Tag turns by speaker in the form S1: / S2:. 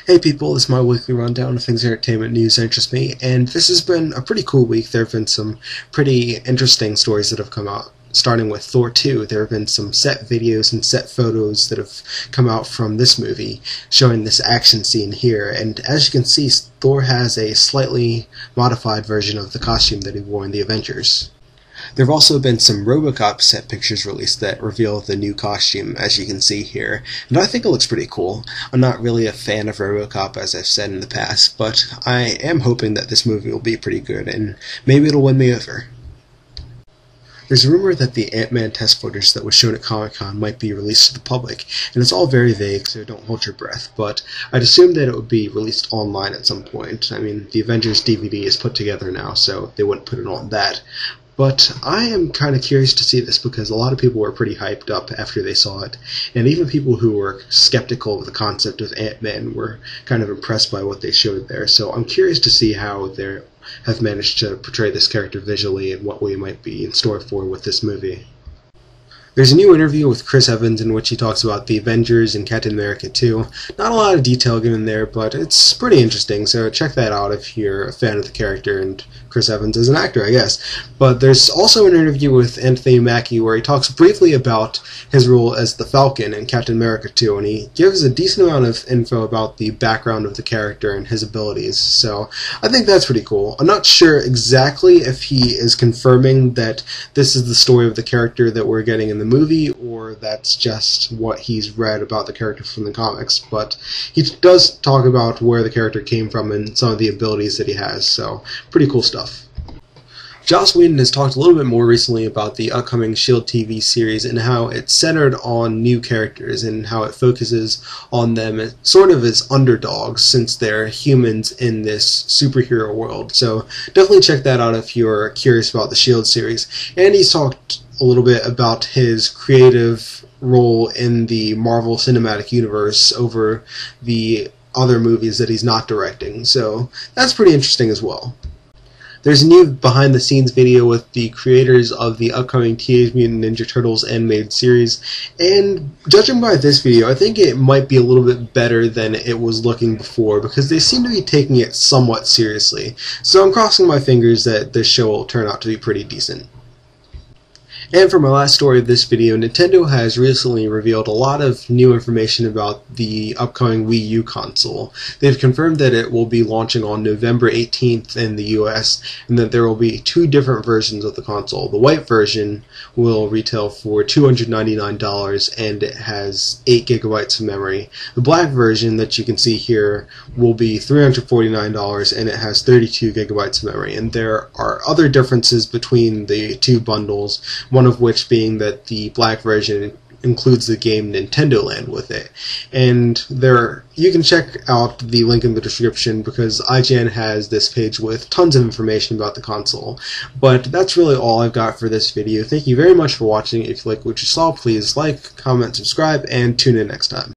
S1: Hey people, this is my weekly rundown of things in entertainment news that interest me, and this has been a pretty cool week. There have been some pretty interesting stories that have come out, starting with Thor 2. There have been some set videos and set photos that have come out from this movie, showing this action scene here, and as you can see, Thor has a slightly modified version of the costume that he wore in the Avengers. There have also been some Robocop set pictures released that reveal the new costume, as you can see here, and I think it looks pretty cool. I'm not really a fan of Robocop, as I've said in the past, but I am hoping that this movie will be pretty good, and maybe it'll win me over. There's a rumor that the Ant-Man test footage that was shown at Comic-Con might be released to the public, and it's all very vague, so don't hold your breath, but I'd assume that it would be released online at some point. I mean, the Avengers DVD is put together now, so they wouldn't put it on that. But I am kind of curious to see this because a lot of people were pretty hyped up after they saw it, and even people who were skeptical of the concept of Ant-Man were kind of impressed by what they showed there. So I'm curious to see how they have managed to portray this character visually and what we might be in store for with this movie. There's a new interview with Chris Evans in which he talks about the Avengers and Captain America 2. Not a lot of detail given there, but it's pretty interesting, so check that out if you're a fan of the character and Chris Evans as an actor, I guess. But there's also an interview with Anthony Mackie where he talks briefly about his role as the Falcon in Captain America 2, and he gives a decent amount of info about the background of the character and his abilities, so I think that's pretty cool. I'm not sure exactly if he is confirming that this is the story of the character that we're getting in the movie, or that's just what he's read about the character from the comics, but he does talk about where the character came from and some of the abilities that he has, so pretty cool stuff. Joss Whedon has talked a little bit more recently about the upcoming S.H.I.E.L.D. TV series and how it's centered on new characters and how it focuses on them sort of as underdogs since they're humans in this superhero world. So definitely check that out if you're curious about the S.H.I.E.L.D. series. And he's talked a little bit about his creative role in the Marvel Cinematic Universe over the other movies that he's not directing. So that's pretty interesting as well. There's a new behind-the-scenes video with the creators of the upcoming Teenage Mutant Ninja Turtles animated series, and judging by this video, I think it might be a little bit better than it was looking before, because they seem to be taking it somewhat seriously. So I'm crossing my fingers that this show will turn out to be pretty decent. And for my last story of this video, Nintendo has recently revealed a lot of new information about the upcoming Wii U console. They've confirmed that it will be launching on November 18th in the US, and that there will be two different versions of the console. The white version will retail for $299, and it has 8 gigabytes of memory. The black version that you can see here will be $349, and it has 32 gigabytes of memory. And there are other differences between the two bundles, one of which being that the black version includes the game Nintendo Land with it. And you can check out the link in the description because IGN has this page with tons of information about the console. But that's really all I've got for this video. Thank you very much for watching. If you like what you saw, please like, comment, subscribe, and tune in next time.